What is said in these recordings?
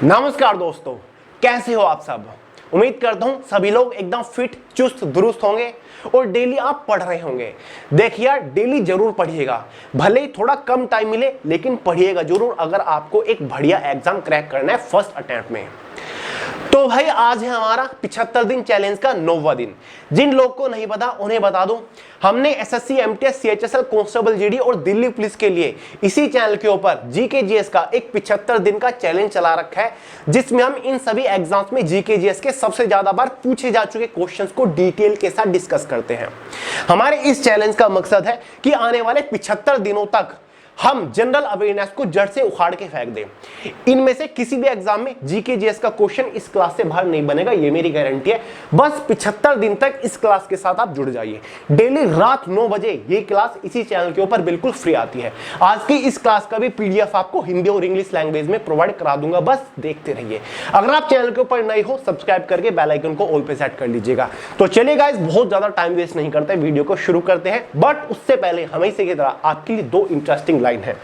नमस्कार दोस्तों, कैसे हो आप सब। उम्मीद करता हूं सभी लोग एकदम फिट चुस्त दुरुस्त होंगे और डेली आप पढ़ रहे होंगे। देखिए डेली जरूर पढ़िएगा, भले ही थोड़ा कम टाइम मिले लेकिन पढ़िएगा जरूर अगर आपको एक बढ़िया एग्जाम क्रैक करना है फर्स्ट अटेम्प्ट में। तो भाई आज है हमारा 75 दिन चैलेंज का 9वां दिन। जिन लोग को नहीं पता उन्हें बता दूं, हमने SSC, MTS, CHSL, constable, GD और दिल्ली पुलिस के लिए इसी चैनल के ऊपर जीके जीएस का एक 75 दिन का चैलेंज चला रखा है, जिसमें हम इन सभी एग्जाम्स में जीके जीएस के सबसे ज्यादा बार पूछे जा चुके क्वेश्चंस को डिटेल के साथ डिस्कस करते हैं। हमारे इस चैलेंज का मकसद है कि आने वाले 75 दिनों तक हम जनरल अवेयरनेस को जड़ से उखाड़ के फेंक दें। इनमें से किसी भी एग्जाम में जीके जीएस का क्वेश्चन इस क्लास से बाहर नहीं बनेगा, ये मेरी गारंटी है। बस 75 दिन तक इस क्लास के साथ आप जुड़ जाइए। डेली रात 9 बजे ये क्लास इसी चैनल के ऊपर बिल्कुल फ्री आती है। आज की इस क्लास का भी पीडीएफ आपको हिंदी और इंग्लिश लैंग्वेज में प्रोवाइड करा दूंगा, बस देखते रहिए। अगर आप चैनल के ऊपर नए हो, सब्सक्राइब करके बेल आइकन को ऑल पे सेट कर लीजिएगा। तो चलिए गाइस, बहुत ज्यादा टाइम वेस्ट नहीं करते, वीडियो को शुरू करते हैं। बट उससे पहले हमेशा की तरह आपके लिए 2 इंटरेस्टिंग लाइन है।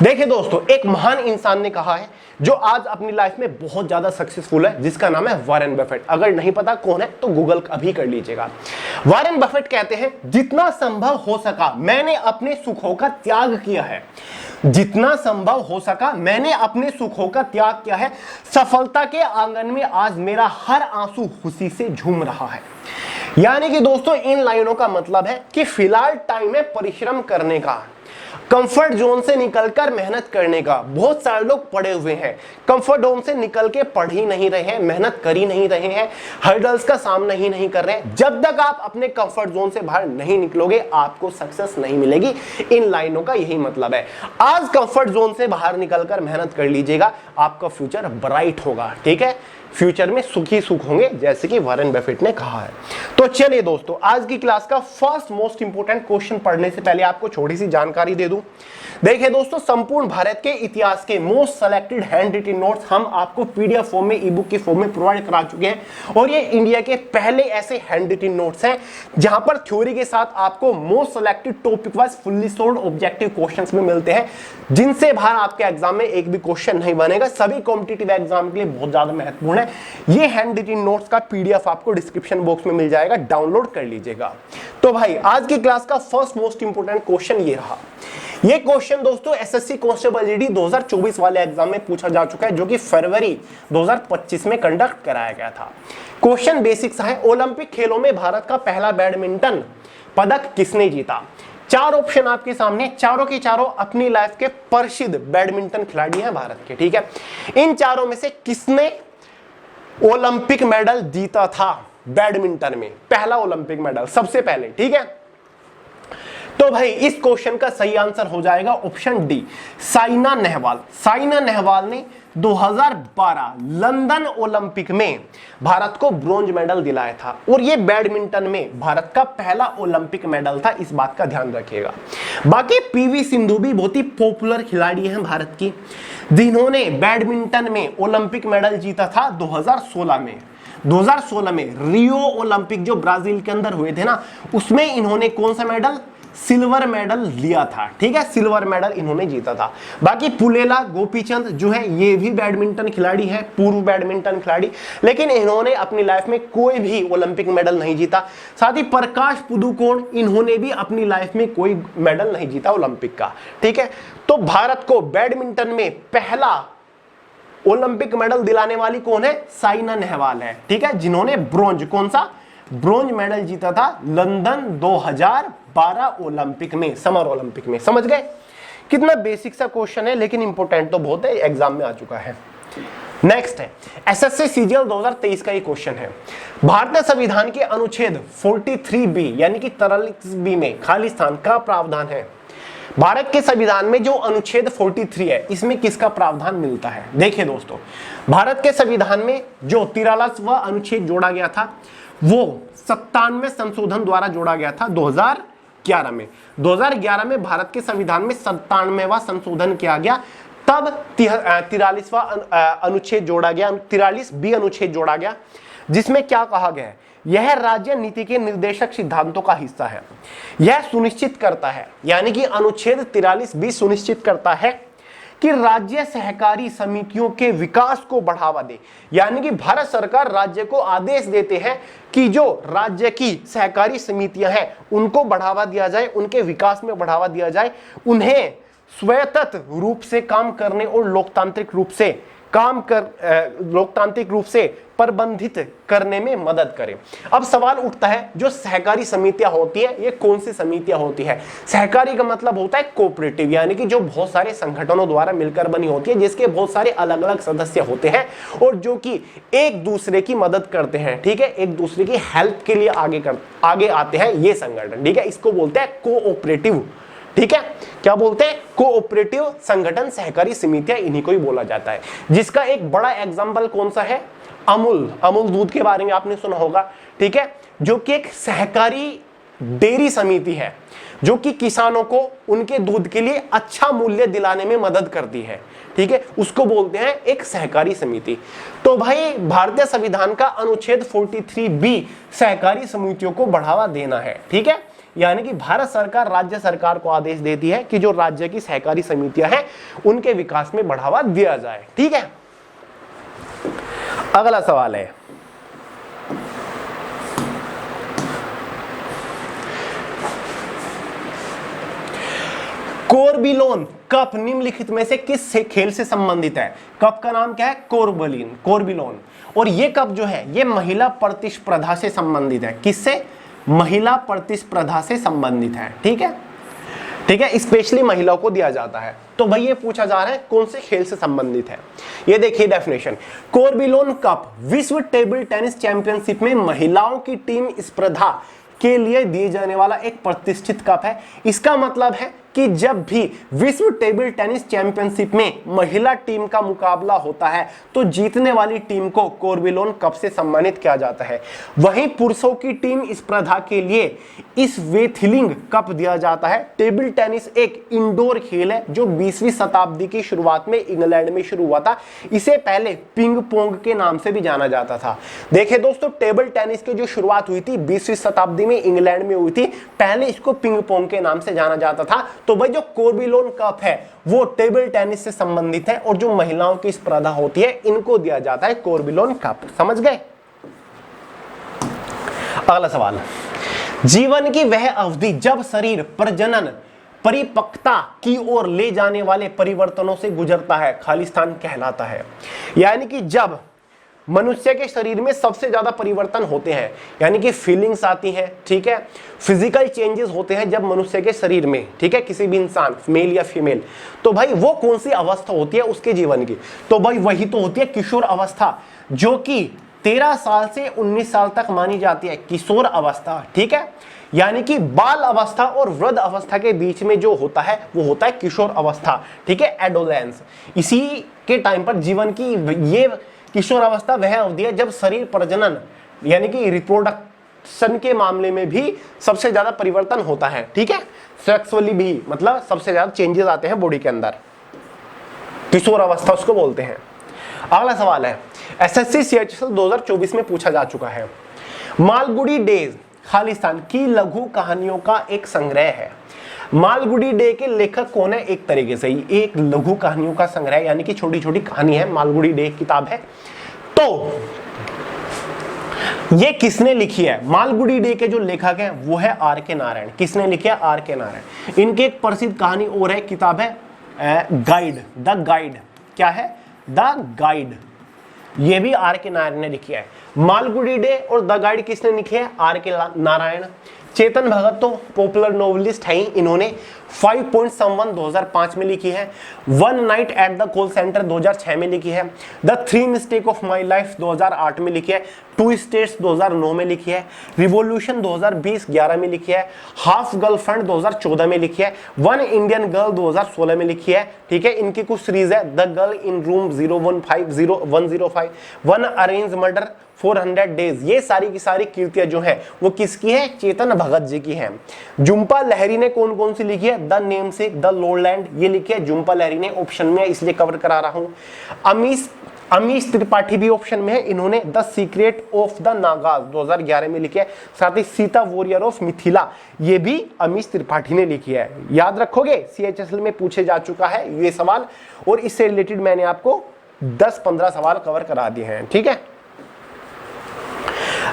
देखिए दोस्तों, एक महान इंसान ने कहा है जो आज अपनी लाइफ में बहुत ज्यादा सक्सेसफुल है, जिसका नाम है वॉरेन बफेट। अगर नहीं पता कौन है तो गूगल अभी कर लीजिएगा। वॉरेन बफेट कहते हैं, जितना संभव हो सका मैंने अपने सुखों का त्याग किया है। जितना संभव हो सका मैंने अपने सुखों का त्याग किया है। सफलता के आंगन में आज मेरा हर आंसू खुशी से झूम रहा है। यानी कि दोस्तों, इन लाइनों का मतलब है कि फिलहाल टाइम है परिश्रम करने का, कंफर्ट जोन से निकलकर मेहनत करने का। बहुत सारे लोग पढ़े हुए हैं, कंफर्ट जोन से निकल के पढ़ ही नहीं रहे हैं, मेहनत कर ही नहीं रहे हैं, हर्डल्स का सामना ही नहीं कर रहे हैं। जब तक आप अपने कंफर्ट जोन से बाहर नहीं निकलोगे आपको सक्सेस नहीं मिलेगी। इन लाइनों का यही मतलब है। आज कंफर्ट जोन से बाहर निकलकर मेहनत कर लीजिएगा, आपका फ्यूचर ब्राइट होगा। ठीक है, फ्यूचर में सुखी सुख होंगे, जैसे कि वॉरेन बफेट ने कहा है। तो चलिए दोस्तों, आज की क्लास का फर्स्ट मोस्ट इंपोर्टेंट क्वेश्चन पढ़ने से पहले आपको छोटी सी जानकारी दे दूं। देखिए दोस्तों, संपूर्ण भारत के इतिहास के most selected handwritten notes हम आपको पीडीएफ फॉर्म में, ई बुक की फॉर्म में प्रोवाइड करा चुके हैं। और ये इंडिया के पहले ऐसे हैंड रिटन नोट्स हैं जहां पर थ्योरी के साथ आपको most selected topic wise fully sold objective questions में मिलते हैं, जिनसे बाहर आपके एग्जाम में एक भी क्वेश्चन नहीं बनेगा। सभी कॉम्पिटिटिव एग्जाम के लिए बहुत ज्यादा महत्वपूर्ण है। ये हैंड रिटन नोट्स का पीडीएफ आपको डिस्क्रिप्शन बॉक्स में मिल जाएगा, डाउनलोड कर लीजिएगा। तो भाई आज की क्लास का फर्स्ट मोस्ट इंपोर्टेंट क्वेश्चन ये रहा। ये क्वेश्चन दोस्तों एसएससी कांस्टेबल जीडी 2024 वाले एग्जाम में पूछा जा चुका है, जो कि फरवरी 2025 में कंडक्ट कराया गया था। क्वेश्चन बेसिक सा है, ओलंपिक खेलों में भारत का पहला बैडमिंटन पदक किसने जीता। 4 ऑप्शन आपके सामने, चारों के चारों अपनी लाइफ के प्रसिद्ध बैडमिंटन खिलाड़ी हैं भारत के। ठीक है, इन चारों में से किसने ओलंपिक मेडल जीता था बैडमिंटन में, पहला ओलंपिक मेडल सबसे पहले। ठीक है, तो भाई इस क्वेश्चन का सही आंसर हो जाएगा ऑप्शन डी, साइना नेहवाल। साइना नेहवाल ने 2012 लंदन ओलंपिक में भारत को ब्रॉन्ज मेडल दिलाया था, और ये बैडमिंटन में भारत का पहला ओलंपिक मेडल था, इस बात का ध्यान रखिएगा। बाकी पीवी सिंधु भी बहुत ही पॉपुलर खिलाड़ी हैं भारत की, जिन्होंने बैडमिंटन में ओलंपिक मेडल जीता था 2016 में। 2016 में रियो ओलंपिक जो ब्राजील के अंदर हुए थे ना, उसमें इन्होंने कौन सा मेडल, सिल्वर मेडल लिया था। ठीक है, सिल्वर मेडल इन्होंने जीता था। बाकी पुलेला गोपीचंद जो है ये भी बैडमिंटन खिलाड़ी है, पूर्व बैडमिंटन खिलाड़ी, लेकिन इन्होंने अपनी लाइफ में कोई भी ओलंपिक मेडल नहीं जीता। साथ ही प्रकाश पुदुकोण, इन्होंने भी अपनी लाइफ में कोई मेडल नहीं जीता ओलंपिक का। ठीक है, तो भारत को बैडमिंटन में पहला ओलंपिक मेडल दिलाने वाली कौन है, साइना नेहवाल है। ठीक है, जिन्होंने ब्रॉन्ज, कौन सा ब्रॉन्ज मेडल जीता था लंदन 2012 ओलंपिक में, समर ओलंपिक में। समझ गए, कितना बेसिक सा क्वेश्चन है लेकिन इंपॉर्टेंट तो बहुत है, एग्जाम में आ चुका है। नेक्स्ट है एसएससी सीजीएल 2023 का ये क्वेश्चन है। भारतीय संविधान के अनुच्छेद 43B यानी कि 43B में खाली स्थान का प्रावधान है। भारत के संविधान में जो अनुच्छेद 43 है, इसमें किसका प्रावधान मिलता है। देखिए दोस्तों, भारत के संविधान में जो 43वां अनुच्छेद जोड़ा गया था, वो 97वें संशोधन द्वारा जोड़ा गया था 2011 में। 2011 में भारत के संविधान में 97वां संशोधन किया गया, तब 43वां अनुच्छेद जोड़ा गया, 43B अनुच्छेद जोड़ा गया, जिसमें क्या कहा गया है, यह राज्य नीति के निर्देशक सिद्धांतों का हिस्सा है। यह सुनिश्चित करता है, यानी कि अनुच्छेद 43B सुनिश्चित करता है कि राज्य सहकारी समितियों के विकास को बढ़ावा दे। यानी कि भारत सरकार राज्य को आदेश देते हैं कि जो राज्य की सहकारी समितियां हैं उनको बढ़ावा दिया जाए, उनके विकास में बढ़ावा दिया जाए, उन्हें स्वायत्त रूप से काम करने और लोकतांत्रिक रूप से प्रबंधित करने में मदद करें। अब सवाल उठता है, जो सहकारी समितियां होती है ये कौन सी समितियां होती है? सहकारी का मतलब होता है कोऑपरेटिव, यानी कि जो बहुत सारे संगठनों द्वारा मिलकर बनी होती है, जिसके बहुत सारे अलग अलग सदस्य होते हैं और जो कि एक दूसरे की मदद करते हैं, ठीक है, एक दूसरे की हेल्प के लिए आगे आते हैं ये संगठन, ठीक है। इसको बोलते हैं कोऑपरेटिव, ठीक है। क्या बोलते हैं? कोऑपरेटिव संगठन, सहकारी समितियां, इन्हीं को ही बोला जाता है। जिसका एक बड़ा एग्जांपल कौन सा है? अमूल दूध के बारे में आपने सुना होगा, ठीक है, जो कि एक सहकारी डेयरी समिति है जो कि किसानों को उनके दूध के लिए अच्छा मूल्य दिलाने में मदद करती है, ठीक है, उसको बोलते हैं एक सहकारी समिति। तो भाई भारतीय संविधान का अनुच्छेद 43B सहकारी समितियों को बढ़ावा देना है, ठीक है। यानी कि भारत सरकार राज्य सरकार को आदेश देती है कि जो राज्य की सहकारी समितियां हैं उनके विकास में बढ़ावा दिया जाए, ठीक है। अगला सवाल है, कोरबिलोन कप निम्नलिखित में से किस खेल से संबंधित है? कप का नाम क्या है? कोरबिलोन। और ये कप जो है ये महिला प्रतिस्पर्धा से संबंधित है। किससे? महिला प्रतिस्पर्धा से संबंधित है, ठीक है, ठीक है, स्पेशली महिलाओं को दिया जाता है। तो भाई ये पूछा जा रहा है कौन से खेल से संबंधित है। ये देखिए डेफिनेशन, कोरबिलोन कप विश्व टेबल टेनिस चैंपियनशिप में महिलाओं की टीम स्पर्धा के लिए दिए जाने वाला एक प्रतिष्ठित कप है। इसका मतलब है कि जब भी विश्व टेबल टेनिस चैंपियनशिप में महिला टीम का मुकाबला होता है तो जीतने वाली टीम को कोरबिलोन कप से सम्मानित किया जाता है। वहीं पुरुषों की टीम स्पर्धा के लिए इस वेथलिंग कप दिया जाता है। टेबल टेनिस एक इंडोर खेल है जो 20वीं शताब्दी की शुरुआत में इंग्लैंड में शुरू हुआ था। इसे पहले पिंग पोंग के नाम से भी जाना जाता था। देखिए दोस्तों, टेबल टेनिस की जो शुरुआत हुई थी 20वीं शताब्दी में इंग्लैंड में हुई थी। पहले इसको पिंग पोंग के नाम से जाना जाता था। तो भाई जो कोरबिलोन कप है वो टेबल टेनिस से संबंधित है और जो महिलाओं की स्पर्धा होती है इनको दिया जाता है कोरबिलोन कप। समझ गए? अगला सवाल, जीवन की वह अवधि जब शरीर प्रजनन परिपक्वता की ओर ले जाने वाले परिवर्तनों से गुजरता है खाली स्थान कहलाता है। यानी कि जब मनुष्य के शरीर में सबसे ज्यादा परिवर्तन होते हैं, यानी कि फीलिंग्स आती हैं, ठीक है, फिजिकल चेंजेस होते हैं जब मनुष्य के शरीर में, ठीक है, किसी भी इंसान मेल या फीमेल, तो भाई वो कौन सी अवस्था होती है उसके जीवन की? तो भाई वही तो होती है किशोर अवस्था, जो कि 13 साल से 19 साल तक मानी जाती है किशोर अवस्था, ठीक है। यानी कि बाल अवस्था और वृद्ध अवस्था के बीच में जो होता है वो होता है किशोर अवस्था, ठीक है, एडोलेंस। इसी के टाइम पर जीवन की ये किशोर अवस्था वह अवधि है जब शरीर प्रजनन यानी कि रिप्रोडक्शन के मामले में भी सबसे ज्यादा परिवर्तन होता है, ठीक है, सेक्सुअली भी, मतलब सबसे ज्यादा चेंजेस आते हैं बॉडी के अंदर, किशोर अवस्था उसको बोलते हैं। अगला सवाल है, एसएससी CHSL 2024 में पूछा जा चुका है, मालगुडी डेज खालिस्तान की लघु कहानियों का एक संग्रह है। मालगुडी डे के लेखक कौन है? एक तरीके से एक लघु कहानियों का संग्रह यानी कि छोटी छोटी कहानी है, मालगुडी डे किताब है। तो ये किसने लिखी है? मालगुडी डे के जो लेखक है वो है R.K. नारायण। किसने लिखी है? R.K. नारायण। इनकी एक प्रसिद्ध कहानी और है, किताब है गाइड, द गाइड। क्या है? The guide. ये भी R.K. नारायण ने लिखी है। मालगुडी डे और द गाइड किसने लिखी है? R.K. नारायण। चेतन भगत तो पॉपुलर नोवेलिस्ट है ही, इन्होंने 5.1 2005 में लिखी है। One night at the call centre 2006 में लिखी है। The 3 mistake of my life 2008 में लिखी है। 2 स्टेट्स 2009 में लिखी है। रिवॉल्यूशन 2020-11 में लिखी है। हाफ गर्लफ्रेंड 2014 में लिखी है। वन इंडियन गर्ल 2016 में लिखी है, ठीक है। इनकी कुछ सीरीज है, the girl in room 0150 one arrange murder 400 days. ये सारी की सारी कृतियां जो है वो किसकी है? चेतन भगत जी की है। जुम्पा लहरी ने कौन कौन सी लिखी है? द नेमसेक, द लोलैंड, ये लिखी है जुम्पा लहरी ने। ऑप्शन में इसलिए कवर करा रहा हूं। अमीश त्रिपाठी भी ऑप्शन में है, इन्होंने the secret of the Nagas 2011 में लिखी है। साथ ही सीता वॉरियर ऑफ मिथिला, ये भी अमीश त्रिपाठी ने लिखी है। याद रखोगे, CHSL में पूछे जा चुका है ये सवाल, और इससे रिलेटेड मैंने आपको 10-15 सवाल कवर करा दिए हैं। ठीक है,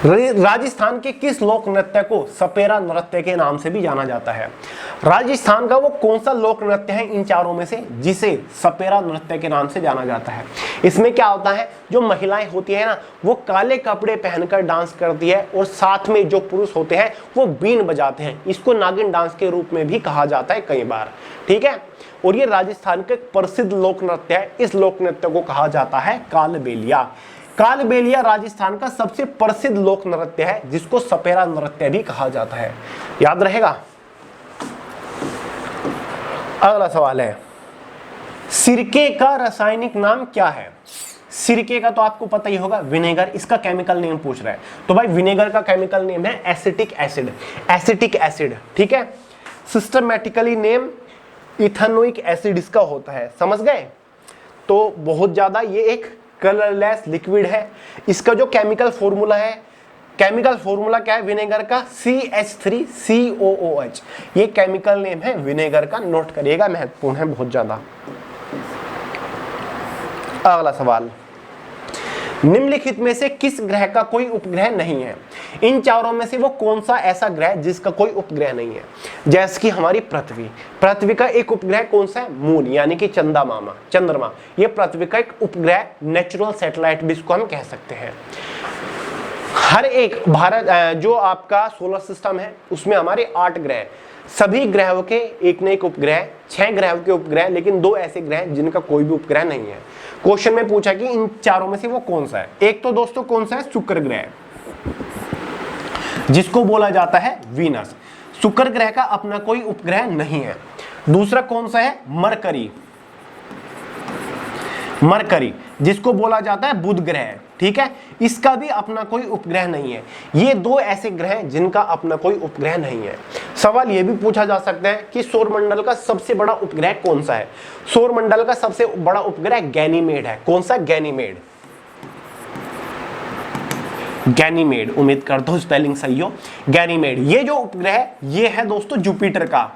राजस्थान के किस लोक नृत्य को सपेरा नृत्य के नाम से भी जाना जाता है? राजस्थान का वो कौन सा लोक नृत्य है इन चारों में से जिसे सपेरा नृत्य के नाम से जाना जाता है? इसमें क्या होता है, जो महिलाएं होती है ना, वो काले कपड़े पहनकर डांस करती है, और साथ में जो पुरुष होते हैं वो बीन बजाते हैं। इसको नागिन डांस के रूप में भी कहा जाता है कई बार। ठीक है, और ये राजस्थान का प्रसिद्ध लोक नृत्य है। इस लोक नृत्य को कहा जाता है कालबेलिया। कालबेलिया राजस्थान का सबसे प्रसिद्ध लोक नृत्य है, जिसको सपेरा नृत्य भी कहा जाता है। याद रहेगा। अगला सवाल है, सिरके का रासायनिक नाम क्या है? सिरके का तो आपको पता ही होगा, विनेगर। इसका केमिकल नेम पूछ रहा है, तो भाई विनेगर का केमिकल नेम है एसिटिक एसिड। एसिटिक एसिड, ठीक है। सिस्टमैटिकली नेम इथेनोइक एसिड इसका होता है, समझ गए? तो बहुत ज्यादा ये एक कलरलेस लिक्विड है। इसका जो केमिकल फॉर्मूला है, केमिकल फॉर्मूला क्या है विनेगर का? CH3COOH। ये केमिकल नेम है विनेगर का, नोट करिएगा, महत्वपूर्ण है बहुत ज्यादा। अगला सवाल, निम्नलिखित में से किस ग्रह का कोई उपग्रह नहीं है? इन चारों में से वो कौन सा ऐसा ग्रह जिसका कोई उपग्रह नहीं है? जैसे कि हमारी पृथ्वी, पृथ्वी का एक उपग्रह कौन सा है? मून, यानी कि चंद्रमा। ये पृथ्वी का एक उपग्रह, नेचुरल सैटेलाइट भी इसको हम कह सकते हैं। हर एक भारत जो आपका सोलर सिस्टम है उसमें हमारे 8 ग्रह, सभी ग्रहों के एक न एक उपग्रह, 6 ग्रहों के उपग्रह, लेकिन 2 ऐसे ग्रह जिनका कोई भी उपग्रह नहीं है। क्वेश्चन में पूछा कि इन चारों में से वो कौन सा है? एक तो दोस्तों कौन सा है? शुक्र ग्रह, जिसको बोला जाता है वीनस। शुक्र ग्रह का अपना कोई उपग्रह नहीं है। दूसरा कौन सा है? मरकरी, जिसको बोला जाता है बुध ग्रह। ठीक है, इसका भी अपना कोई उपग्रह नहीं है। ये 2 ऐसे ग्रह हैं जिनका अपना कोई उपग्रह नहीं है। सवाल यह भी पूछा जा सकता है कि सौरमंडल का सबसे बड़ा उपग्रह कौन सा है? सौरमंडल का सबसे बड़ा उपग्रह गैनीमेड है। कौन सा? गैनीमेड। गैनीमेड, उम्मीद करता हूं स्पेलिंग सही हो। गैनीमेड, ये जो उपग्रह ये है दोस्तों जुपिटर का,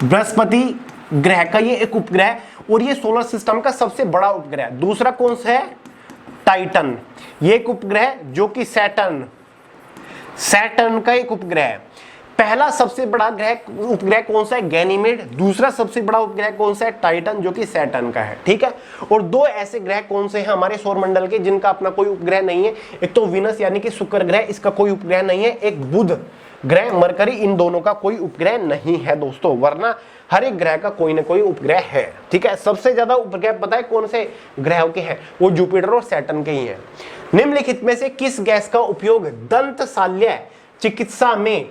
बृहस्पति ग्रह का ये एक उपग्रह, और ये सोलर सिस्टम का सबसे बड़ा उपग्रह। दूसरा कौन सा है? टाइटन, ये एक उपग्रह जो कि सैटर्न का एक उपग्रह है। पहला सबसे बड़ा उपग्रह कौन सा है? गैनीमेड। दूसरा सबसे बड़ा उपग्रह कौन सा है? टाइटन, जो कि सैटर्न का है। ठीक है, और 2 ऐसे ग्रह कौन से हैं हमारे सौरमंडल के जिनका अपना कोई उपग्रह नहीं है? एक तो विनस यानी कि शुक्र ग्रह, इसका कोई उपग्रह नहीं है। एक बुध ग्रह, मरकरी, इन दोनों का कोई उपग्रह नहीं है दोस्तों, वरना हर एक ग्रह का कोई ना कोई उपग्रह है। ठीक है, सबसे ज्यादा उपग्रह पता है कौन से ग्रहों के हैं? वो जुपिटर और सैटर्न के ही हैं। निम्नलिखित में से किस गैस का उपयोग दंत शल्य चिकित्सा में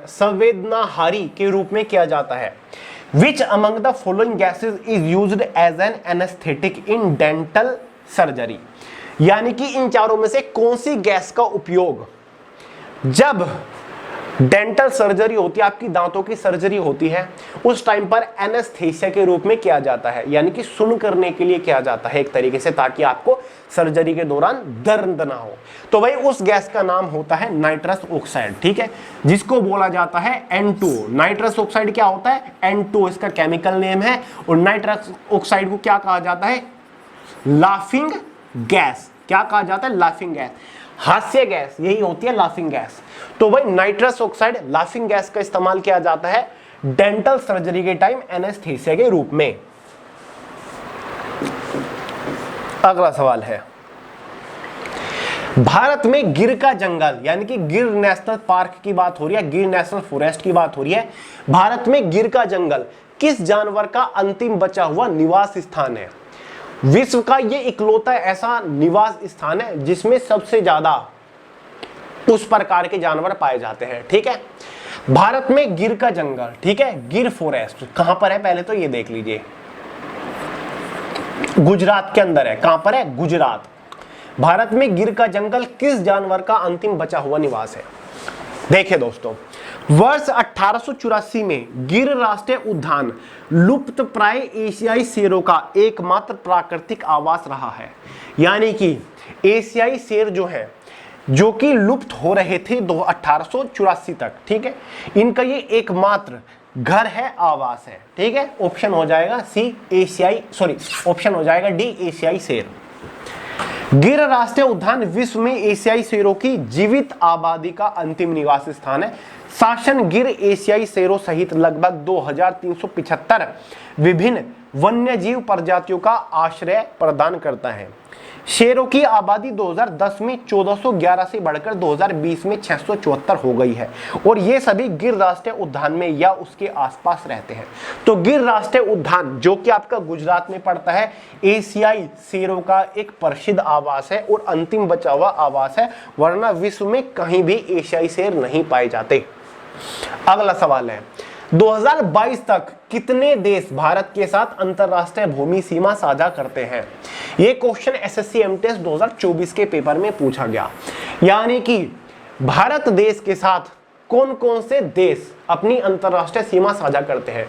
संवेदनाहारी के रूप में किया जाता है? Which among the following gases is used as an anesthetic in dental surgery? यानी कि इन चारों में से कौन सी गैस का उपयोग जब डेंटल सर्जरी होती है, आपकी दांतों की सर्जरी होती है, उस टाइम पर एनेस्थेसिया के रूप में किया जाता है, यानी कि सुन्न करने के लिए किया जाता है एक तरीके से, ताकि आपको सर्जरी के दौरान दर्द ना हो। तो भाई उस गैस का नाम होता है नाइट्रस ऑक्साइड। ठीक है, जिसको बोला जाता है N2। नाइट्रस ऑक्साइड क्या होता है? N2 इसका केमिकल नेम है। और नाइट्रस ऑक्साइड को क्या कहा जाता है? Laughing gas. क्या कहा जाता है? लाफिंग गैस, हास्य गैस, यही होती है लाफिंग गैस। तो भाई नाइट्रस ऑक्साइड, लाफिंग गैस का इस्तेमाल किया जाता है डेंटल सर्जरी के टाइम एनेस्थेसिया के रूप में। अगला सवाल है, भारत में गिर का जंगल, यानी कि गिर नेशनल पार्क की बात हो रही है, गिर नेशनल फॉरेस्ट की बात हो रही है। भारत में गिर का जंगल किस जानवर का अंतिम बचा हुआ निवास स्थान है? विश्व का ये इकलौता ऐसा निवास स्थान है जिसमें सबसे ज्यादा उस प्रकार के जानवर पाए जाते हैं। ठीक है, भारत में गिर का जंगल, ठीक है, गिर फॉरेस्ट कहां पर है पहले तो ये देख लीजिए। गुजरात के अंदर है। कहां पर है? गुजरात। भारत में गिर का जंगल किस जानवर का अंतिम बचा हुआ निवास है? देखिए दोस्तों, वर्ष 1884 में गिर राष्ट्रीय उद्यान लुप्त प्राय एशियाई शेरों का एकमात्र प्राकृतिक आवास रहा है। यानी कि एशियाई शेर जो है, जो कि लुप्त हो रहे थे 1884 तक, ठीक है, इनका ये एकमात्र घर है, आवास है, ठीक है। ऑप्शन हो जाएगा ऑप्शन हो जाएगा डी, एशियाई शेर। गिर राष्ट्रीय उद्यान विश्व में एशियाई शेरों की जीवित आबादी का अंतिम निवास स्थान है। शासन गिर एशियाई शेरों सहित लगभग 2375 विभिन्न वन्यजीव प्रजातियों का आश्रय प्रदान करता है। शेरों की आबादी 2010 में 1411 से बढ़कर 2020 में 674 हो गई है और ये सभी गिर राष्ट्रीय उद्यान में या उसके आसपास रहते हैं। तो गिर राष्ट्रीय उद्यान जो कि आपका गुजरात में पड़ता है, एशियाई शेरों का एक प्रसिद्ध आवास है और अंतिम बचा हुआ आवास है, वरना विश्व में कहीं भी एशियाई शेर नहीं पाए जाते। अगला सवाल है 2022 तक कितने देश भारत के साथ अंतरराष्ट्रीय भूमि सीमा साझा करते हैं? यह क्वेश्चन एसएससी एमटीएस 2024 के पेपर में पूछा गया। यानी कि भारत देश के साथ कौन कौन से देश अपनी अंतरराष्ट्रीय सीमा साझा करते हैं,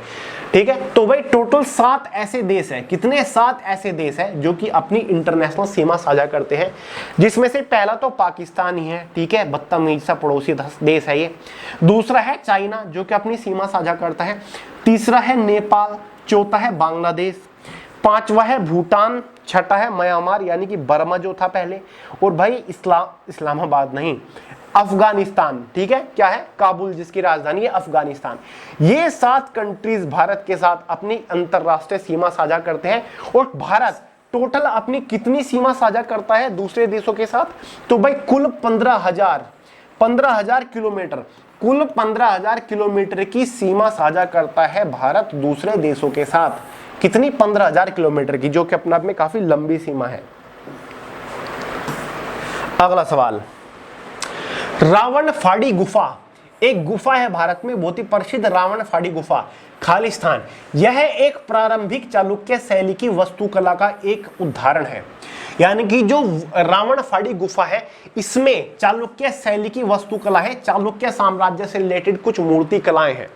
ठीक है। तो भाई टोटल 7 ऐसे देश हैं। कितने? 7 ऐसे देश हैं जो कि अपनी इंटरनेशनल सीमा साझा करते हैं, जिसमें से पहला तो पाकिस्तान ही है, ठीक है, बदतमीज सा पड़ोसी देश है ये। दूसरा है चाइना जो कि अपनी सीमा साझा करता है। तीसरा है नेपाल, चौथा है बांग्लादेश, पांचवा है भूटान, छठा है म्यांमार यानी कि बर्मा जो था पहले, और भाई इस्लामाबाद नहीं, अफगानिस्तान, ठीक है। क्या है? काबुल जिसकी राजधानी है अफगानिस्तान। ये 7 कंट्रीज भारत के साथ अपनी अंतरराष्ट्रीय सीमा साझा करते हैं। और भारत टोटल अपनी कितनी सीमा साझा करता है दूसरे देशों के साथ? तो भाई कुल 15,000 किलोमीटर, कुल 15,000 किलोमीटर की सीमा साझा करता है भारत दूसरे देशों के साथ। कितनी? 15,000 किलोमीटर की, जो कि अपने आप में काफी लंबी सीमा है। अगला सवाल, रावणफाड़ी गुफा एक गुफा है भारत में, बहुत ही प्रसिद्ध रावणफाड़ी गुफा, खालिस्तान। यह एक प्रारंभिक चालुक्य शैली की वास्तुकला का एक उदाहरण है। यानी कि जो रावणफाड़ी गुफा है, इसमें चालुक्य शैली की वास्तुकला है, चालुक्य साम्राज्य से रिलेटेड कुछ मूर्ति कलाएं हैं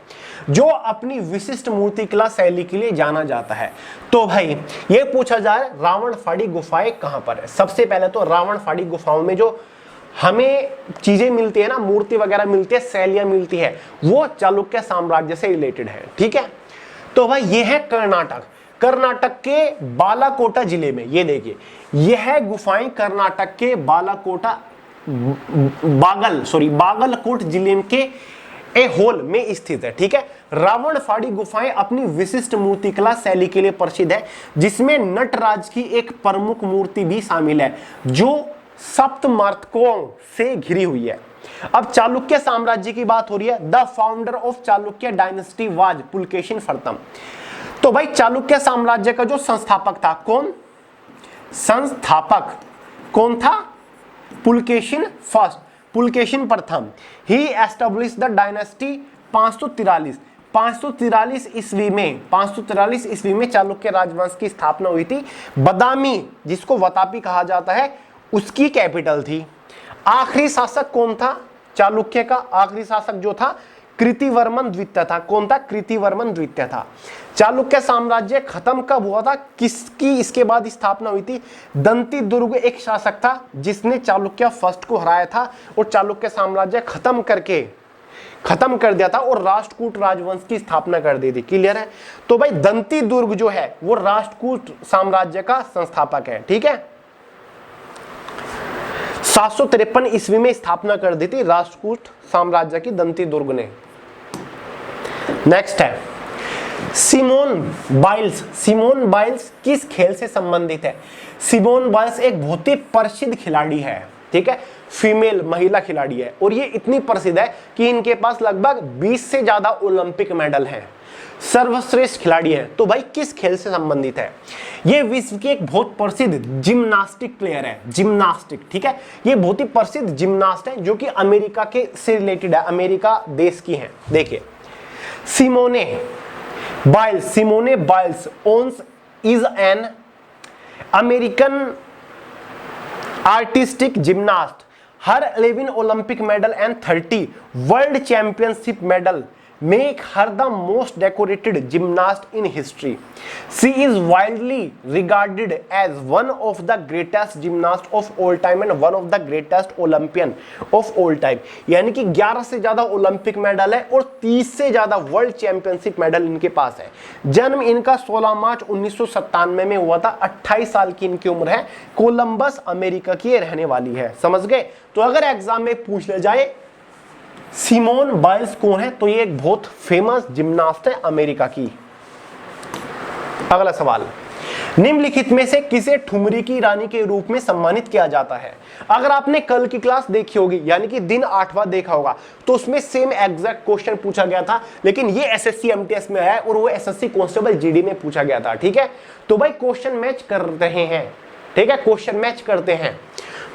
जो अपनी विशिष्ट मूर्तिकला शैली के लिए जाना जाता है। तो भाई ये पूछा जाए रावणफाड़ी गुफाएं कहां पर है? सबसे पहले तो रावणफाड़ी गुफाओं में जो हमें चीजें मिलती है ना, मूर्ति वगैरह मिलती है, शैलियां मिलती है, वो चालुक्य साम्राज्य से रिलेटेड है, ठीक है। तो भाई ये है कर्नाटक के बालाकोटा जिले में। ये देखिए, यह गुफाएं कर्नाटक के बागलकोट जिले के एहोल में स्थित है, ठीक है। रावणफाड़ी गुफाएं अपनी विशिष्ट मूर्तिकला शैली के लिए प्रसिद्ध है, जिसमें नटराज की एक प्रमुख मूर्ति भी शामिल है जो सप्तमातृकों से घिरी हुई है। अब चालुक्य साम्राज्य की बात हो रही है। The founder of Chalukya dynasty was Pulakeshin प्रथम। तो भाई चालुक्य साम्राज्य का जो संस्थापक था, कौन था? पुलकेशिन फर्स्ट, पुलकेशिन प्रथम। ही एस्टेब्लिश द डायनेस्टी 543 ईस्वी में चालुक्य राजवंश की स्थापना हुई थी। बदामी, जिसको वतापी कहा जाता है, उसकी कैपिटल थी। आखिरी शासक कौन था? चालुक्य का आखिरी शासक जो था कृतिवर्मन द्वितीय था। कौन था? कृतिवर्मन द्वितीय था। चालुक्य साम्राज्य खत्म कब हुआ था? किसकी इसके बाद स्थापना हुई थी? दंती दुर्ग एक शासक था जिसने चालुक्य फर्स्ट को हराया था और चालुक्य साम्राज्य खत्म कर दिया था और राष्ट्रकूट राजवंश की स्थापना कर दी थी। क्लियर है? तो भाई दंती दुर्ग जो है वो राष्ट्रकूट साम्राज्य का संस्थापक है, ठीक है। 753 ईस्वी में स्थापना कर दी थी राष्ट्रकूट साम्राज्य की दंती दुर्ग ने। नेक्स्ट है सिमोन बाइल्स किस खेल से संबंधित है? सिमोन बाइल्स एक बहुत ही प्रसिद्ध खिलाड़ी है, ठीक है, फीमेल महिला खिलाड़ी है और ये इतनी प्रसिद्ध है कि इनके पास लगभग 20 से ज्यादा ओलंपिक मेडल हैं, सर्वश्रेष्ठ खिलाड़ी है। तो भाई किस खेल से संबंधित है? ये विश्व की एक बहुत प्रसिद्ध जिम्नास्टिक प्लेयर है, जिम्नास्टिक, ठीक है। ये बहुत ही प्रसिद्ध जिम्नास्ट है जो कि अमेरिका के से रिलेटेड है, अमेरिका देश की है। देखिए, Simone Biles owns is an American artistic gymnast her 11 Olympic medal and 30 world championship medal make her the most decorated gymnast in history. She is widely regarded as one of the greatest gymnasts of all time and one of the greatest Olympian of all time. यानी कि 11 से ज्यादा Olympic medal है और 30 से ज्यादा world championship medal इनके पास है। जन्म इनका 16 मार्च 1997 में हुआ था। 28 साल की इनकी उम्र है। कोलंबस अमेरिका की रहने वाली है। समझ गए? तो अगर एग्जाम में पूछ ले जाए सिमोन बाइल्स कौन है, तो ये एक बहुत फेमस जिम्नास्ट है अमेरिका की। अगला सवाल, निम्नलिखित में से किसे ठुमरी की रानी के रूप में सम्मानित किया जाता है? अगर आपने कल की क्लास देखी होगी, यानी कि दिन 8वां देखा होगा, तो उसमें सेम एग्जैक्ट क्वेश्चन पूछा गया था, लेकिन ये एसएससी एमटीएस में आया और वो एसएससी कांस्टेबल जीडी में पूछा गया था। ठीक है, तो भाई क्वेश्चन मैच कर रहे हैं। ठीक है, क्वेश्चन मैच करते हैं।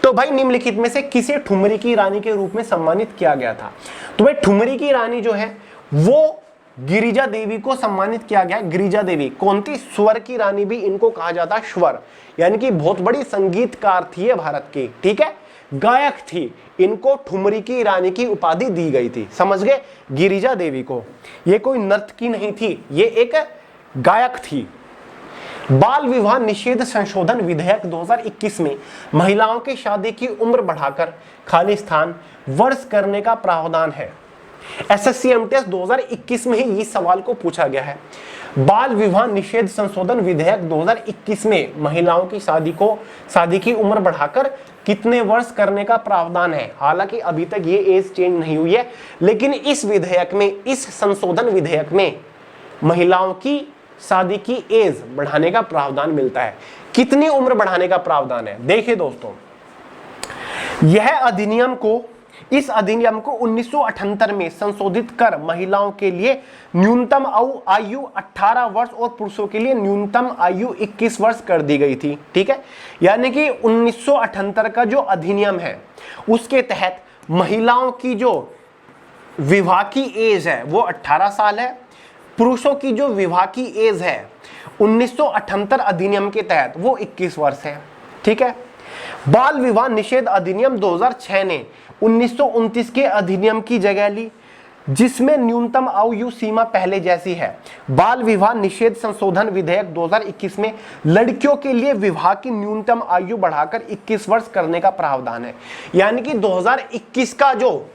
तो भाई निम्नलिखित में से किसे ठुमरी की रानी के रूप में सम्मानित किया गया था? तो भाई ठुमरी की रानी जो है वो गिरिजा देवी को सम्मानित किया गया। गिरिजा देवी कौन थी? स्वर की रानी भी इनको कहा जाता है, स्वर, यानी कि बहुत बड़ी संगीतकार थी भारत की। ठीक है, गायक थी, इनको ठुमरी की रानी की उपाधि दी गई थी। समझ गए? गिरिजा देवी को। ये कोई नर्तकी नहीं थी, ये एक गायक थी। बाल विवाह निषेध संशोधन विधेयक 2021 में महिलाओं की शादी की उम्र बढ़ाकर खाली स्थान वर्ष करने का प्रावधान है। एसएससी एमटीएस 2021 में ही इस सवाल को पूछा गया है। बाल विवाह निषेध संशोधन विधेयक 2021 में महिलाओं की शादी की उम्र बढ़ाकर कितने वर्ष करने का प्रावधान है? हालांकि अभी तक ये एज चेंज नहीं हुई है, लेकिन इस विधेयक में, इस संशोधन विधेयक में महिलाओं की शादी की एज बढ़ाने का प्रावधान मिलता है। कितनी उम्र बढ़ाने का प्रावधान है? देखिए दोस्तों, इस अधिनियम को 1978 में संशोधित कर महिलाओं के लिए न्यूनतम आयु 18 वर्ष और पुरुषों के लिए न्यूनतम आयु 21 वर्ष कर दी गई थी। ठीक है, यानी कि 1978 का जो अधिनियम है उसके तहत महिलाओं की जो विवाह की एज है वो 18 साल है, पुरुषों की जो विवाह की एज है 1978 अधिनियम के तहत वो 21 वर्ष है। ठीक है, बाल विवाह निषेध अधिनियम 2006 ने 1929 के अधिनियम की जगह ली, जिसमें न्यूनतम आयु सीमा पहले जैसी है। बाल विवाह निषेध संशोधन विधेयक 2021 में लड़कियों के लिए विवाह की न्यूनतम आयु बढ़ाकर 21 वर्ष करने का प्रावधान है। यानी कि 2021 का जो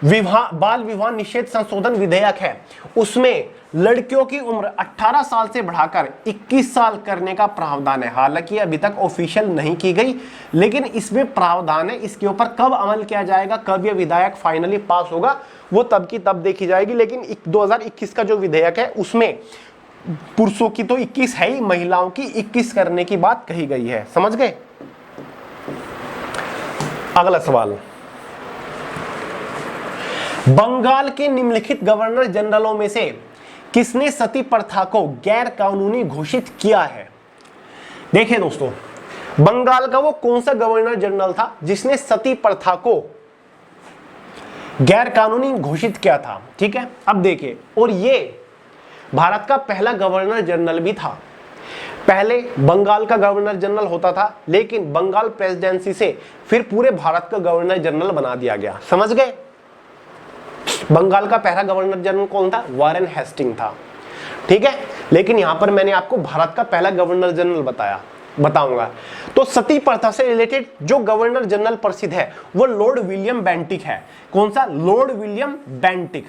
बाल विवाह निषेध संशोधन विधेयक है उसमें लड़कियों की उम्र 18 साल से बढ़ाकर 21 साल करने का प्रावधान है। हालांकि अभी तक ऑफिशियल नहीं की गई, लेकिन इसमें प्रावधान है। इसके ऊपर कब अमल किया जाएगा, कब यह विधेयक फाइनली पास होगा, वो तब की तब देखी जाएगी। लेकिन 2021 का जो विधेयक है उसमें पुरुषों की तो 21 है ही, महिलाओं की 21 करने की बात कही गई है। समझ गए? अगला सवाल, बंगाल के निम्नलिखित गवर्नर जनरलों में से किसने सती प्रथा को गैर कानूनी घोषित किया है? देखिए दोस्तों, बंगाल का वो कौन सा गवर्नर जनरल था जिसने सती प्रथा को गैर कानूनी घोषित किया था? ठीक है, अब देखिए, और ये भारत का पहला गवर्नर जनरल भी था। पहले बंगाल का गवर्नर जनरल होता था, लेकिन बंगाल प्रेसिडेंसी से फिर पूरे भारत का गवर्नर जनरल बना दिया गया। समझ गए? बंगाल का पहला गवर्नर जनरल कौन था? वारेन हेस्टिंग था। ठीक है, लेकिन यहां पर मैंने आपको भारत का पहला गवर्नर जनरल बताऊंगा। तो सती प्रथा से रिलेटेड जो गवर्नर जनरल प्रसिद्ध है वो लॉर्ड विलियम बेंटिक है। कौन सा? Lord William Bentinck.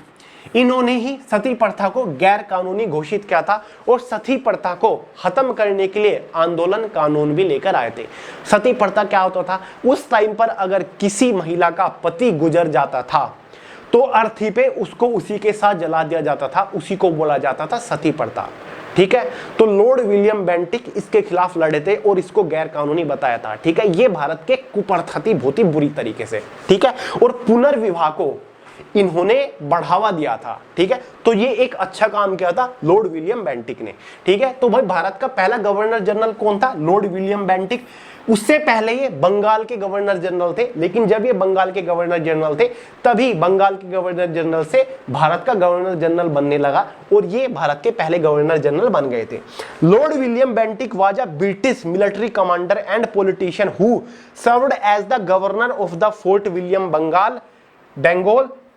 इन्होंने ही सती प्रथा को गैर कानूनी घोषित किया था और सती प्रथा को खत्म करने के लिए आंदोलन कानून भी लेकर आए थे। सती प्रथा क्या होता था? उस टाइम पर अगर किसी महिला का पति गुजर जाता था तो अर्थी पे उसको उसी के साथ जला दिया जाता था, उसी को बोला जाता था सती प्रथा। ठीक है, तो लॉर्ड विलियम बेंटिक इसके खिलाफ लड़े थे और इसको गैर कानूनी बताया था। ठीक है, ये भारत के कुप्रथा थी बहुत ही बुरी तरीके से। ठीक है, और पुनर्विवाह को इन्होंने बढ़ावा दिया था। ठीक है, तो ये एक अच्छा काम किया था लॉर्ड विलियम बेंटिक ने। ठीक है, तो भाई भारत का पहला गवर्नर जनरल कौन था? Lord William Bentinck. उससे पहले ये बंगाल के गवर्नर जनरल थे, लेकिन जब ये बंगाल के गवर्नर जनरल थे तभी बंगाल के गवर्नर जनरल से भारत का गवर्नर जनरल बनने लगा और ये भारत के पहले गवर्नर जनरल बन गए थे। Lord William Bentinck was a British military commander and politician who served as the governor of the Fort William Bengal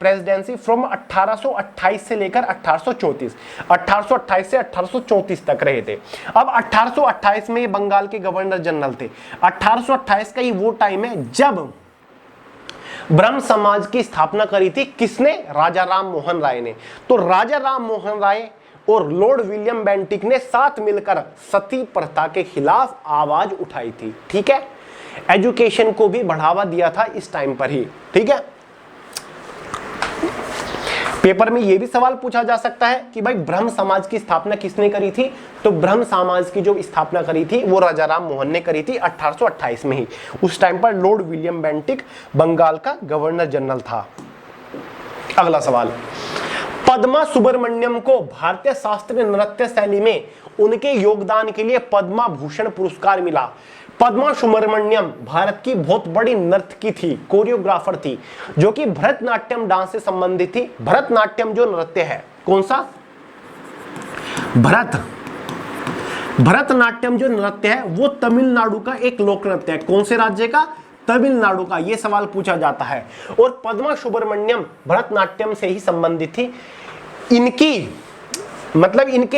presidency from 1828 से लेकर 1834 1828 से 1834 तक रहे थे। अब 1828 में ये बंगाल के गवर्नर जनरल थे। 1828 का ही वो टाइम है जब ब्रह्म समाज की स्थापना करी थी किसने? राजा राम मोहन राय ने। तो राजा राम मोहन राय और लॉर्ड विलियम बेंटिक ने साथ मिलकर सती प्रथा के खिलाफ आवाज उठाई थी। ठीक है, एजुकेशन को भी बढ़ावा दिया था इस टाइम पर ही। ठीक है, पेपर में यह भी सवाल पूछा जा सकता है कि भाई ब्रह्म समाज की स्थापना किसने करी थी? तो ब्रह्म समाज की जो स्थापना करी थी वो राजा राम मोहन ने करी थी 1828 में ही। उस टाइम पर लॉर्ड विलियम बेंटिक बंगाल का गवर्नर जनरल था। अगला सवाल, पद्मा सुब्रमण्यम को भारतीय शास्त्रीय नृत्य शैली में उनके योगदान के लिए पद्मा भूषण पुरस्कार मिला। पद्मा सुब्रमण्यम भारत की बहुत बड़ी नर्तकी थी, कोरियोग्राफर थी, जो कि भरतनाट्यम डांस से संबंधित थी। भरतनाट्यम जो नृत्य है, कौन सा? भरतनाट्यम जो नृत्य है वो तमिलनाडु का एक लोक नृत्य है। कौन से राज्य का? तमिलनाडु का। यह सवाल पूछा जाता है। और पद्मा सुब्रमण्यम भरतनाट्यम से ही संबंधित थी। इनके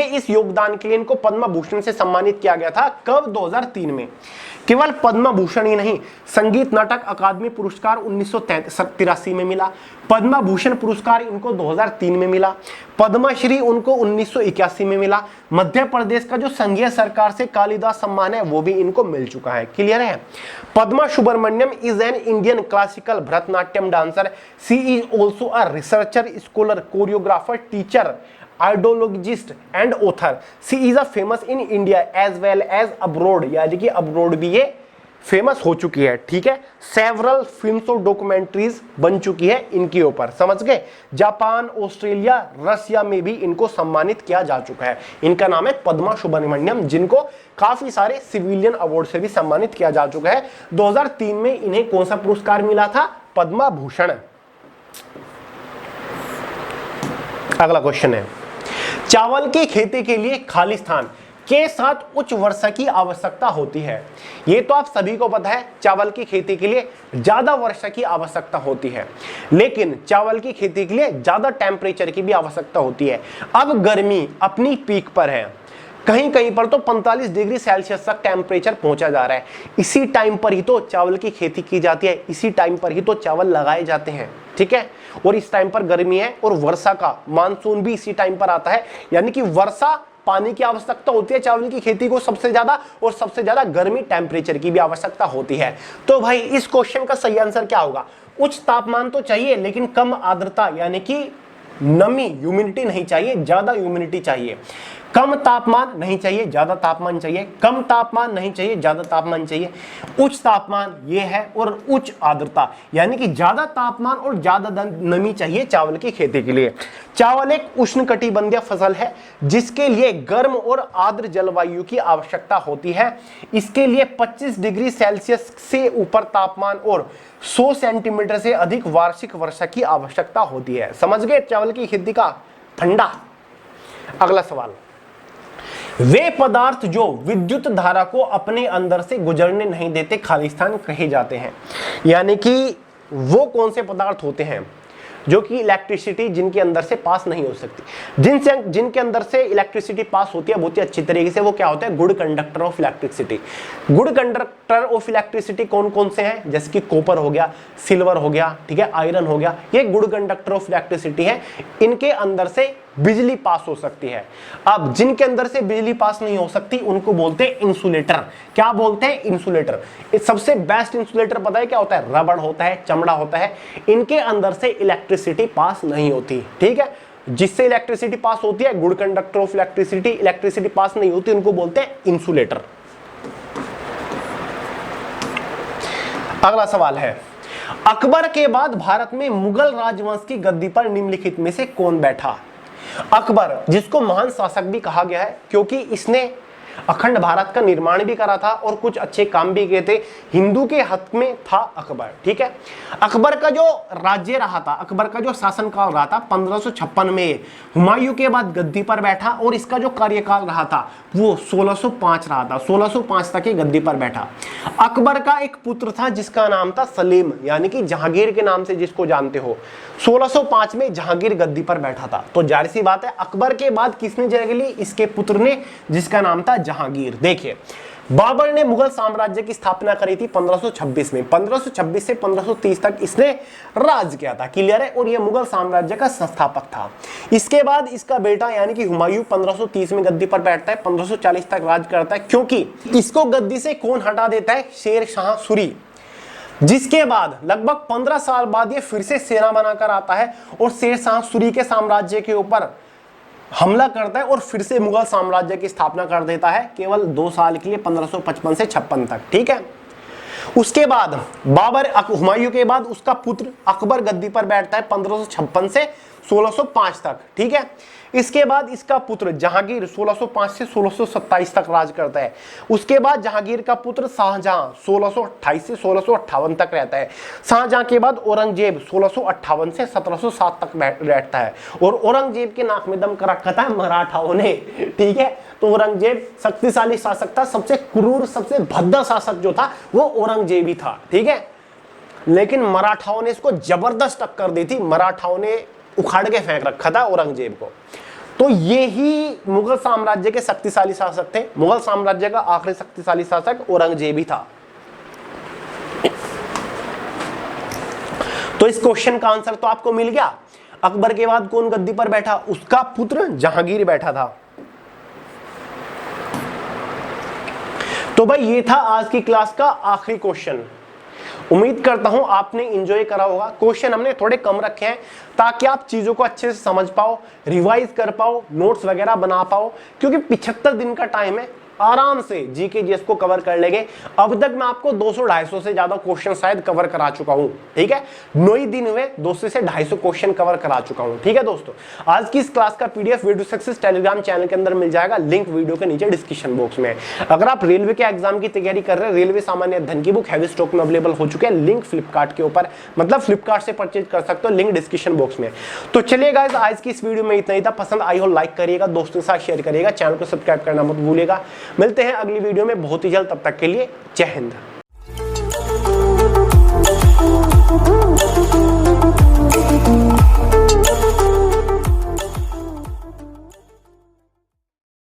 इस योगदान के लिए इनको पद्म भूषण से सम्मानित किया गया था। कब? 2003 में। केवल पद्म भूषण ही नहीं, संगीत नाटक अकादमी पुरस्कार 1983 में मिला। पद्म भूषण पुरस्कार इनको 2003 में मिला। पद्मश्री उनको 1981 में मिला। मध्य प्रदेश का जो संघीय सरकार से कालिदास सम्मान है वो भी इनको मिल चुका है। क्लियर है? Padma Subrahmanyam is an Indian classical Bharatanatyam dancer. She is also a researcher, scholar, choreographer, teacher, ideologist and author. She is a famous in India as well as abroad, यानी कि अब्रोड भी ये फेमस हो चुकी है। ठीक है, सेवरल फिल्म्स और डॉक्यूमेंट्रीज बन चुकी है इनके ऊपर। समझ गए? जापान, ऑस्ट्रेलिया, रशिया में भी इनको सम्मानित किया जा चुका है। इनका नाम है पद्मा सुब्रमण्यम, जिनको काफी सारे सिविलियन अवार्ड से भी सम्मानित किया जा चुका है। 2003 में इन्हें कौन सा पुरस्कार मिला था? पद्मा भूषण। अगला क्वेश्चन है, चावल की खेती के लिए खालिस्तान के साथ उच्च वर्षा की आवश्यकता होती है। ये तो आप सभी को पता है, चावल की खेती के लिए ज्यादा वर्षा की आवश्यकता होती है, लेकिन चावल की खेती के लिए ज्यादा टेम्परेचर की भी आवश्यकता होती है। अब गर्मी अपनी पीक पर है, कहीं कहीं पर तो 45 डिग्री सेल्सियस तक टेम्परेचर पहुंचा जा रहा है। इसी टाइम पर ही तो चावल की खेती की जाती है, इसी टाइम पर ही तो चावल लगाए जाते हैं। ठीक है, और इस टाइम पर गर्मी है और वर्षा का मानसून भी इसी टाइम पर आता है, यानी कि वर्षा पानी की आवश्यकता होती है चावल की खेती को सबसे ज्यादा, और सबसे ज्यादा गर्मी टेम्परेचर की भी आवश्यकता होती है। तो भाई इस क्वेश्चन का सही आंसर क्या होगा? उच्च तापमान तो चाहिए लेकिन कम आर्द्रता, यानी कि नमी, ह्यूमिडिटी नहीं चाहिए, ज्यादा ह्यूमिडिटी चाहिए। कम तापमान नहीं चाहिए, ज्यादा तापमान चाहिए। कम तापमान नहीं चाहिए, ज्यादा तापमान चाहिए। उच्च तापमान ये है, और उच्च आर्द्रता, यानी कि ज्यादा तापमान और ज्यादा नमी चाहिए चावल की खेती के लिए। चावल एक उष्णकटिबंधीय फसल है जिसके लिए गर्म और आर्द्र जलवायु की आवश्यकता होती है। इसके लिए 25 डिग्री सेल्सियस से ऊपर तापमान और 100 सेंटीमीटर से अधिक वार्षिक वर्षा की आवश्यकता होती है। समझ गए चावल की खेती का फंडा। अगला सवाल, वे पदार्थ जो विद्युत धारा को अपने अंदर से गुजरने नहीं देते खालिस्तान कहे जाते हैं। यानी कि वो कौन से पदार्थ होते हैं जो कि इलेक्ट्रिसिटी जिनके अंदर से पास नहीं हो सकती, जिनके अंदर से इलेक्ट्रिसिटी पास होती है बहुत ही अच्छी तरीके से, वो क्या होता है? Good conductor of electricity. Good conductor of electricity कौन कौन से हैं? जैसे कि कॉपर हो गया, सिल्वर हो गया, ठीक है, आयरन हो गया, ये गुड कंडक्टर ऑफ इलेक्ट्रिसिटी है। इनके अंदर से बिजली पास हो सकती है। अब जिनके अंदर से बिजली पास नहीं हो सकती उनको बोलते हैं इंसुलेटर। क्या बोलते हैं? इंसुलेटर। सबसे बेस्ट इंसुलेटर पता है क्या होता है? रबड़ होता है, चमड़ा होता है। इनके अंदर से इलेक्ट्रिसिटी पास नहीं होती। ठीक है, जिससे इलेक्ट्रिसिटी पास होती है good conductor of electricity, electricity pass नहीं होती उनको बोलते हैं इंसुलेटर। अगला सवाल है, अकबर के बाद भारत में मुगल राजवंश की गद्दी पर निम्नलिखित में से कौन बैठा? अकबर, जिसको महान शासक भी कहा गया है क्योंकि इसने अखंड भारत का निर्माण भी करा था और कुछ अच्छे काम भी किए थे, हिंदू के हक में था अकबर। ठीक है, अकबर का जो राज्य रहा था, अकबर का जो शासनकाल रहा था 1556 में हुमायूं के बाद गद्दी पर बैठा और इसका जो कार्यकाल रहा था वो 1605 रहा था। 1605 तक ही गद्दी पर बैठा। अकबर का एक पुत्र था जिसका नाम था सलीम, यानी कि जहांगीर के नाम से जिसको जानते हो। 1605 में जहांगीर गद्दी पर बैठा था। तो जाहिर सी बात है अकबर के बाद किसने जगह ली? इसके पुत्र ने, जिसका नाम था जहांगीर। देखिए, बाबर ने मुगल साम्राज्य की स्थापना करी थी 1526 में। 1526 से 1530 तक इसने राज किया था। क्लियर है? और यह मुगल साम्राज्य का संस्थापक था। इसके बाद इसका बेटा यानी कि हुमायूं 1530 में गद्दी पर बैठता है, 1540 तक राज करता है। क्योंकि इसको गद्दी से कौन हटा देता है? शेर शाह सूरी। जिसके बाद लगभग 15 साल बाद ये फिर से सेना बनाकर आता है और शेर शाह सूरी के साम्राज्य के ऊपर हमला करता है और फिर से मुगल साम्राज्य की स्थापना कर देता है, केवल 2 साल के लिए, 1555 से 56 तक। ठीक है, उसके बाद बाबर, हुमायूं के बाद उसका पुत्र अकबर गद्दी पर बैठता है 1556 से 1605 तक। ठीक है, इसके बाद इसका पुत्र जहांगीर 1605 से 1627 तक राज करता है। उसके बाद जहांगीर का पुत्र शाहजहां 1628 से 1658 तक रहता है। शाहजहां के बाद औरंगजेब 1658 से 1707 तक बैठता है और औरंगजेब के नाक में दम कर रखा था मराठाओं ने। ठीक है, तो औरंगजेब शक्तिशाली शासक था, सबसे क्रूर, सबसे भद्दा शासक जो था वो औरंगजेब ही था। ठीक है, लेकिन मराठाओं ने इसको जबरदस्त टक्कर दी थी। मराठाओं ने उखाड़ के फेंक रखा था औरंगजेब को। तो ये ही मुगल साम्राज्य के शक्तिशाली शासक थे। मुगल साम्राज्य का आखिरी शक्तिशाली शासक औरंगजेब ही था। तो इस क्वेश्चन का आंसर तो आपको मिल गया। अकबर के बाद कौन गद्दी पर बैठा? उसका पुत्र जहांगीर बैठा था। तो भाई ये था आज की क्लास का आखिरी क्वेश्चन। उम्मीद करता हूं आपने एंजॉय करा होगा। क्वेश्चन हमने थोड़े कम रखे हैं ताकि आप चीजों को अच्छे से समझ पाओ, रिवाइज कर पाओ, नोट्स वगैरह बना पाओ, क्योंकि 75 दिन का टाइम है, आराम से जीके जीएस को कवर कर लेंगे। अब तक मैं आपको 200-250 से ज्यादा क्वेश्चन शायद कवर करा चुका हूं। ठीक है, 9 ही दिन हुए 200 से 250 क्वेश्चन कवर करा चुका हूं। ठीक है दोस्तों, आज की इस क्लास का PDF video success Telegram channel के अंदर मिल जाएगा, लिंक वीडियो के नीचे डिस्क्रिप्शन बॉक्स में। अगर आप रेलवे के एग्जाम की तैयारी कर रहे हैं, रेलवे सामान्य अध्ययन की बुक हैवी स्टॉक में अवेलेबल हो चुके हैं। लिंक फ्लिपकार्ट के ऊपर, मतलब फ्लिपकार्ट से परचेज कर सकते हो, लिंक डिस्क्रिप्शन बॉक्स में। तो चलिए गाइस, आज की इस वीडियो में इतना ही था। पसंद आई हो लाइक करिएगा, दोस्तों के साथ शेयर करिएगा, चैनल को सब्सक्राइब करना मत भूलिएगा। मिलते हैं अगली वीडियो में बहुत ही जल्द, तब तक के लिए जय हिंद।